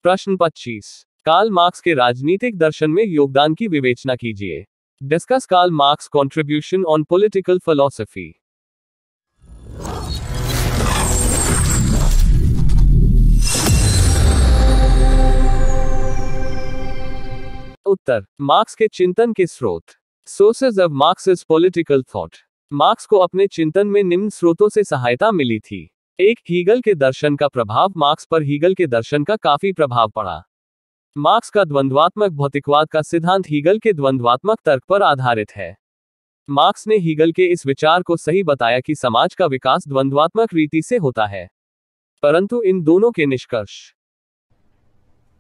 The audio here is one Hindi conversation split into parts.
प्रश्न 25। कार्ल मार्क्स के राजनीतिक दर्शन में योगदान की विवेचना कीजिए। Discuss Karl Marx contribution on political philosophy. उत्तर, मार्क्स के चिंतन के स्रोत। Sources of Marx's political thought. Marx को अपने चिंतन में निम्न स्रोतों से सहायता मिली थी। एक, हीगल के दर्शन का प्रभाव। मार्क्स पर हीगल के दर्शन का काफी प्रभाव पड़ा। मार्क्स का द्वंद्वात्मक भौतिकवाद का सिद्धांत हीगल के द्वंद्वात्मक तर्क पर आधारित है। मार्क्स ने हीगल के इस विचार को सही बताया कि समाज का विकास द्वंद्वात्मक रीति से होता है, परंतु इन दोनों के निष्कर्ष,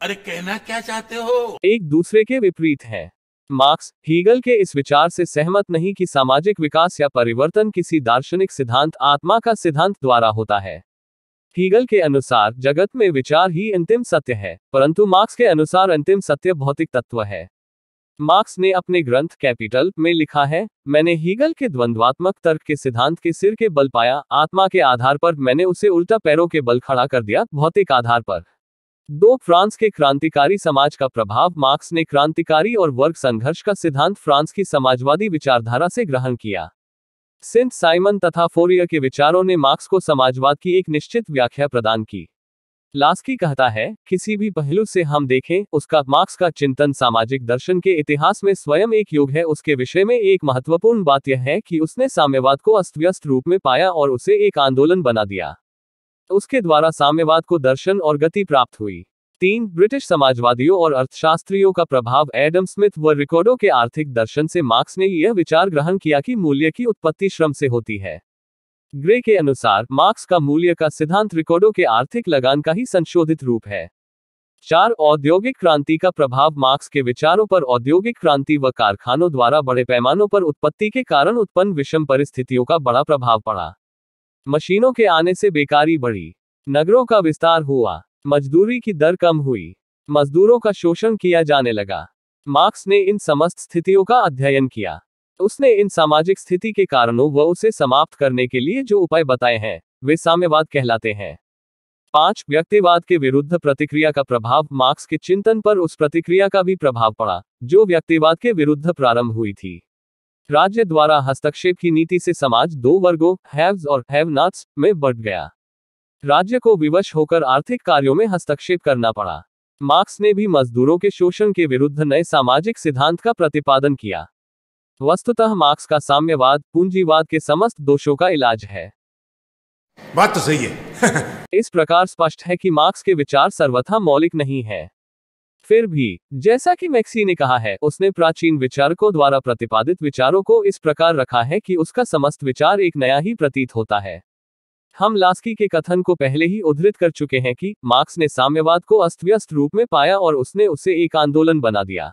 अरे कहना क्या चाहते हो, एक दूसरे के विपरीत हैं। मार्क्स हीगल के इस विचार से सहमत नहीं कि सामाजिक विकास या परिवर्तन किसी दार्शनिक सिद्धांत आत्मा का सिद्धांत द्वारा होता है। हीगल के अनुसार जगत में विचार ही अंतिम सत्य है, परंतु मार्क्स के अनुसार अंतिम सत्य भौतिक तत्व है। मार्क्स ने अपने ग्रंथ कैपिटल में लिखा है, मैंने हीगल के द्वंद्वात्मक तर्क के सिद्धांत के सिर के बल पाया, आत्मा के आधार पर मैंने उसे उल्टा पैरों के बल खड़ा कर दिया, भौतिक आधार पर। 2, फ्रांस के क्रांतिकारी समाज का प्रभाव। मार्क्स ने क्रांतिकारी और वर्ग संघर्ष का सिद्धांत फ्रांस की समाजवादी विचारधारा से ग्रहण किया। सेंट साइमन तथा फोरियर के विचारों ने मार्क्स को समाजवाद की एक निश्चित व्याख्या प्रदान की। लास्की कहता है, किसी भी पहलू से हम देखें, उसका मार्क्स का चिंतन सामाजिक दर्शन के इतिहास में स्वयं एक युग है। उसके विषय में एक महत्वपूर्ण बात यह है कि उसने साम्यवाद को अस्त-व्यस्त रूप में पाया और उसे एक आंदोलन बना दिया। उसके द्वारा साम्यवाद को दर्शन और गति प्राप्त हुई। 3, ब्रिटिश समाजवादियों और अर्थशास्त्रियों का प्रभाव। एडम स्मिथ व रिकार्डो के आर्थिक दर्शन से मार्क्स ने यह विचार ग्रहण किया कि मूल्य की उत्पत्ति श्रम से होती है। ग्रे के अनुसार मार्क्स का मूल्य का सिद्धांत रिकार्डो के आर्थिक लगान का ही संशोधित रूप है। 4, औद्योगिक क्रांति का प्रभाव। मार्क्स के विचारों पर औद्योगिक क्रांति व कारखानों द्वारा बड़े पैमानों पर उत्पत्ति के कारण उत्पन्न विषम परिस्थितियों का बड़ा प्रभाव पड़ा। मशीनों के आने से बेकारी बढ़ी, नगरों का विस्तार हुआ, मजदूरी की दर कम हुई, मजदूरों का शोषण किया जाने लगा। मार्क्स ने इन समस्त स्थितियों का अध्ययन किया। उसने इन सामाजिक स्थिति के कारणों व उसे समाप्त करने के लिए जो उपाय बताए हैं, वे साम्यवाद कहलाते हैं। 5, व्यक्तिवाद के विरुद्ध प्रतिक्रिया का प्रभाव। मार्क्स के चिंतन पर उस प्रतिक्रिया का भी प्रभाव पड़ा, जो व्यक्तिवाद के विरुद्ध प्रारंभ हुई थी। राज्य द्वारा हस्तक्षेप की नीति से समाज 2 वर्गों, हैव्स और हैव नॉट्स, में बंट गया। राज्य को विवश होकर आर्थिक कार्यों में हस्तक्षेप करना पड़ा। मार्क्स ने भी मजदूरों के शोषण के विरुद्ध नए सामाजिक सिद्धांत का प्रतिपादन किया। वस्तुतः मार्क्स का साम्यवाद पूंजीवाद के समस्त दोषों का इलाज है। बात तो सही है। इस प्रकार स्पष्ट है कि मार्क्स के विचार सर्वथा मौलिक नहीं है। फिर भी, जैसा कि मैक्सी ने कहा है, उसने प्राचीन विचारकों द्वारा प्रतिपादित विचारों को इस प्रकार रखा है कि उसका समस्त विचार एक नया ही प्रतीत होता है। हम लास्की के कथन को पहले ही उद्धृत कर चुके हैं कि मार्क्स ने साम्यवाद को अस्त-व्यस्त रूप में पाया और उसने उसे एक आंदोलन बना दिया।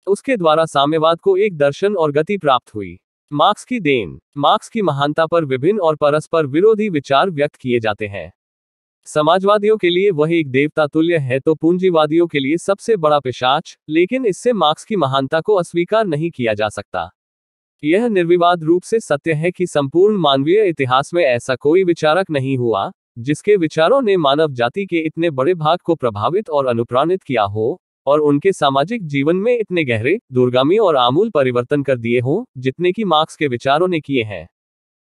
उसके द्वारा साम्यवाद को एक दर्शन और गति प्राप्त हुई। मार्क्स की देन। मार्क्स की महानता पर विभिन्न और परस्पर विरोधी विचार व्यक्त किए जाते हैं। समाजवादियों के लिए वह एक देवता तुल्य है तो पूंजीवादियों के लिए सबसे बड़ा पिशाच, लेकिन इससे मार्क्स की महानता को अस्वीकार नहीं किया जा सकता। यह निर्विवाद रूप से सत्य है कि संपूर्ण मानवीय इतिहास में ऐसा कोई विचारक नहीं हुआ, जिसके विचारों ने मानव जाति के इतने बड़े भाग को प्रभावित और अनुप्राणित किया हो, और उनके सामाजिक जीवन में इतने गहरे, दूरगामी और आमूल परिवर्तन कर दिए हों, जितने कि मार्क्स के विचारों ने किए हैं।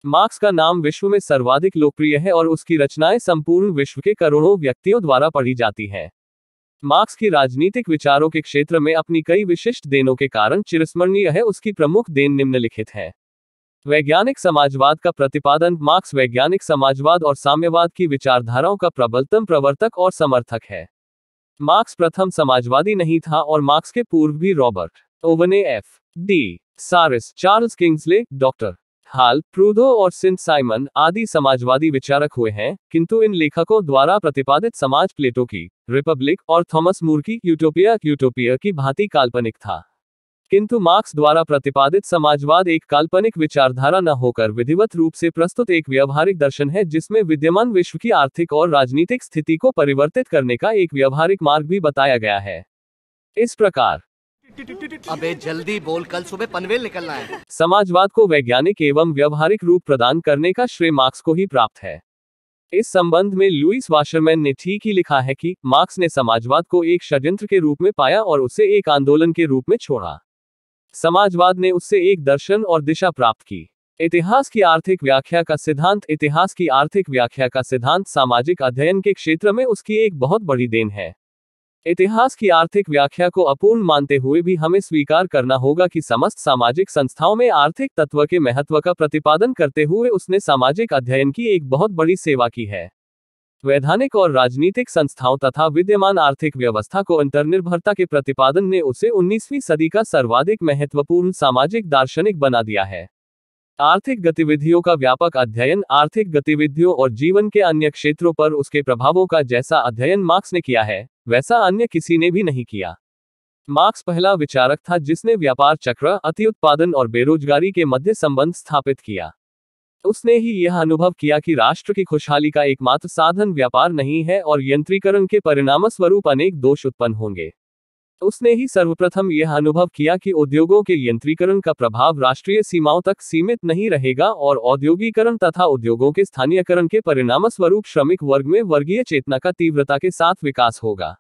मार्क्स का नाम विश्व में सर्वाधिक लोकप्रिय है और उसकी रचनाएं संपूर्ण विश्व के करोड़ों व्यक्तियों द्वारा पढ़ी जाती हैं। मार्क्स की राजनीतिक विचारों के क्षेत्र में अपनी कई विशिष्ट देनों के कारण चिरस्मरणीय है। उसकी प्रमुख देन निम्नलिखित है। वैज्ञानिक समाजवाद का प्रतिपादन। मार्क्स वैज्ञानिक समाजवाद और साम्यवाद की विचारधाराओं का प्रबलतम प्रवर्तक और समर्थक है। मार्क्स प्रथम समाजवादी नहीं था और मार्क्स के पूर्व भी Robert Owen, F.D. Maurice, Charles Kingsley, doctor Hall, Proudhon और सेंट साइमन आदि समाजवादी विचारक हुए हैं, किंतु इन लेखकों द्वारा प्रतिपादित समाज प्लेटो की रिपब्लिक और थॉमस मूर की यूटोपिया की भांति काल्पनिक था। किंतु मार्क्स द्वारा प्रतिपादित समाजवाद एक काल्पनिक विचारधारा न होकर विधिवत रूप से प्रस्तुत एक व्यवहारिक दर्शन है, जिसमें विद्यमान विश्व की आर्थिक और राजनीतिक स्थिति को परिवर्तित करने का एक व्यवहारिक मार्ग भी बताया गया है। इस प्रकार अबे जल्दी बोल, कल सुबह पनवेल निकलना है। समाजवाद को वैज्ञानिक एवं व्यवहारिक रूप प्रदान करने का श्रेय मार्क्स को ही प्राप्त है। इस संबंध में लुईस वाशरमैन ने ठीक ही लिखा है कि मार्क्स ने समाजवाद को एक षड्यंत्र के रूप में पाया और उसे एक आंदोलन के रूप में छोड़ा। समाजवाद ने उससे एक दर्शन और दिशा प्राप्त की। इतिहास की आर्थिक व्याख्या का सिद्धांत। इतिहास की आर्थिक व्याख्या का सिद्धांत सामाजिक अध्ययन के क्षेत्र में उसकी एक बहुत बड़ी देन है। इतिहास की आर्थिक व्याख्या को अपूर्ण मानते हुए भी हमें स्वीकार करना होगा कि समस्त सामाजिक संस्थाओं में आर्थिक तत्व के महत्व का प्रतिपादन करते हुए उसने सामाजिक अध्ययन की एक बहुत बड़ी सेवा की है। वैधानिक और राजनीतिक संस्थाओं तथा विद्यमान आर्थिक व्यवस्था को अंतर्निर्भरता के प्रतिपादन ने उसे 19वीं सदी का सर्वाधिक महत्वपूर्ण सामाजिक दार्शनिक बना दिया है। आर्थिक गतिविधियों का व्यापक अध्ययन, आर्थिक गतिविधियों और जीवन के अन्य क्षेत्रों पर उसके प्रभावों का जैसा अध्ययन मार्क्स ने किया है, वैसा अन्य किसी ने भी नहीं किया। मार्क्स पहला विचारक था जिसने व्यापार चक्र, अति उत्पादन और बेरोजगारी के मध्य संबंध स्थापित किया। उसने ही यह अनुभव किया कि राष्ट्र की खुशहाली का एकमात्र साधन व्यापार नहीं है और यंत्रीकरण के परिणामस्वरूप अनेक दोष उत्पन्न होंगे। उसने ही सर्वप्रथम यह अनुभव किया कि उद्योगों के यंत्रीकरण का प्रभाव राष्ट्रीय सीमाओं तक सीमित नहीं रहेगा और औद्योगिकरण तथा उद्योगों के स्थानीयकरण के परिणामस्वरूप श्रमिक वर्ग में वर्गीय चेतना का तीव्रता के साथ विकास होगा।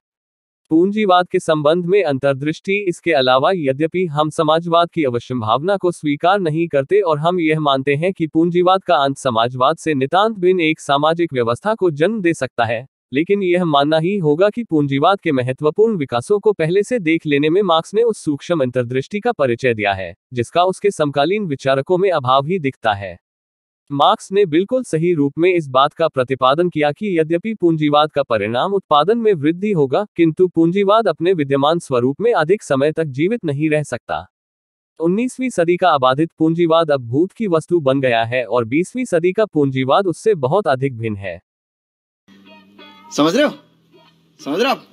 पूंजीवाद के संबंध में अंतर्दृष्टि। इसके अलावा यद्यपि हम समाजवाद की अवश्यंभावना को स्वीकार नहीं करते और हम यह मानते हैं कि पूंजीवाद का अंत समाजवाद से नितांत भिन्न एक सामाजिक व्यवस्था को जन्म दे सकता है, लेकिन यह मानना ही होगा कि पूंजीवाद के महत्वपूर्ण विकासों को पहले से देख लेने में मार्क्स ने उस सूक्ष्म अंतर्दृष्टि का परिचय दिया है जिसका उसके समकालीन विचारकों में अभाव ही दिखता है। मार्क्स ने बिल्कुल सही रूप में इस बात का प्रतिपादन किया कि यद्यपि पूंजीवाद का परिणाम उत्पादन में वृद्धि होगा, किंतु पूंजीवाद अपने विद्यमान स्वरूप में अधिक समय तक जीवित नहीं रह सकता। 19वीं सदी का अबाधित पूंजीवाद अब भूत की वस्तु बन गया है और 20वीं सदी का पूंजीवाद उससे बहुत अधिक भिन्न है। समझ रहे हो? समझ रहे हो आप?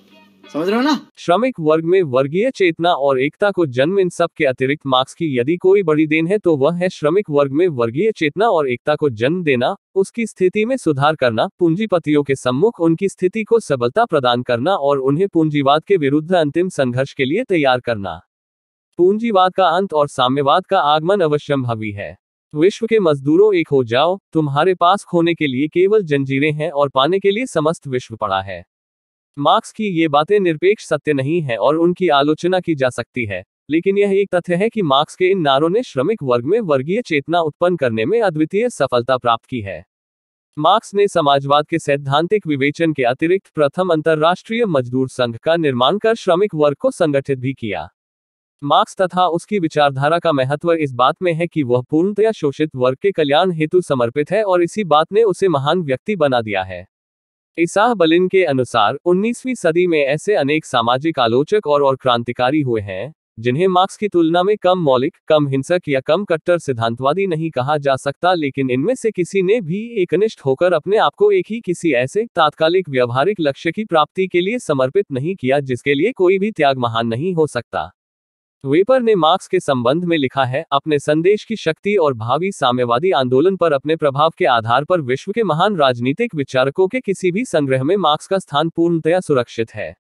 समझ रहे हो ना? श्रमिक वर्ग में वर्गीय चेतना और एकता को जन्म। इन सब के अतिरिक्त मार्क्स की यदि कोई बड़ी देन है तो वह है श्रमिक वर्ग में वर्गीय चेतना और एकता को जन्म देना, उसकी स्थिति में सुधार करना, पूंजीपतियों के सम्मुख उनकी स्थिति को सबलता प्रदान करना और उन्हें पूंजीवाद के विरुद्ध अंतिम संघर्ष के लिए तैयार करना। पूंजीवाद का अंत और साम्यवाद का आगमन अवश्यंभावी है। विश्व के मजदूरों, एक हो जाओ, तुम्हारे पास खोने के लिए केवल जंजीरें हैं और पाने के लिए समस्त विश्व पड़ा है। मार्क्स की ये बातें निरपेक्ष सत्य नहीं है और उनकी आलोचना की जा सकती है, लेकिन यह एक तथ्य है कि मार्क्स के इन नारों ने श्रमिक वर्ग में वर्गीय चेतना उत्पन्न करने में अद्वितीय सफलता प्राप्त की है। मार्क्स ने समाजवाद के सैद्धांतिक विवेचन के अतिरिक्त प्रथम अंतर्राष्ट्रीय मजदूर संघ का निर्माण कर श्रमिक वर्ग को संगठित भी किया। मार्क्स तथा उसकी विचारधारा का महत्व इस बात में है कि वह पूर्णतया शोषित वर्ग के कल्याण हेतु समर्पित है और इसी बात ने उसे महान व्यक्ति बना दिया है। इसाह बलिन के अनुसार 19वीं सदी में ऐसे अनेक सामाजिक आलोचक और क्रांतिकारी हुए हैं जिन्हें मार्क्स की तुलना में कम मौलिक, कम हिंसक या कम कट्टर सिद्धांतवादी नहीं कहा जा सकता, लेकिन इनमें से किसी ने भी एकनिष्ठ होकर अपने आप को एक ही किसी ऐसे तात्कालिक व्यवहारिक लक्ष्य की प्राप्ति के लिए समर्पित नहीं किया जिसके लिए कोई भी त्याग महान नहीं हो सकता। वेपर ने मार्क्स के संबंध में लिखा है, अपने संदेश की शक्ति और भावी साम्यवादी आंदोलन पर अपने प्रभाव के आधार पर विश्व के महान राजनीतिक विचारकों के किसी भी संग्रह में मार्क्स का स्थान पूर्णतया सुरक्षित है।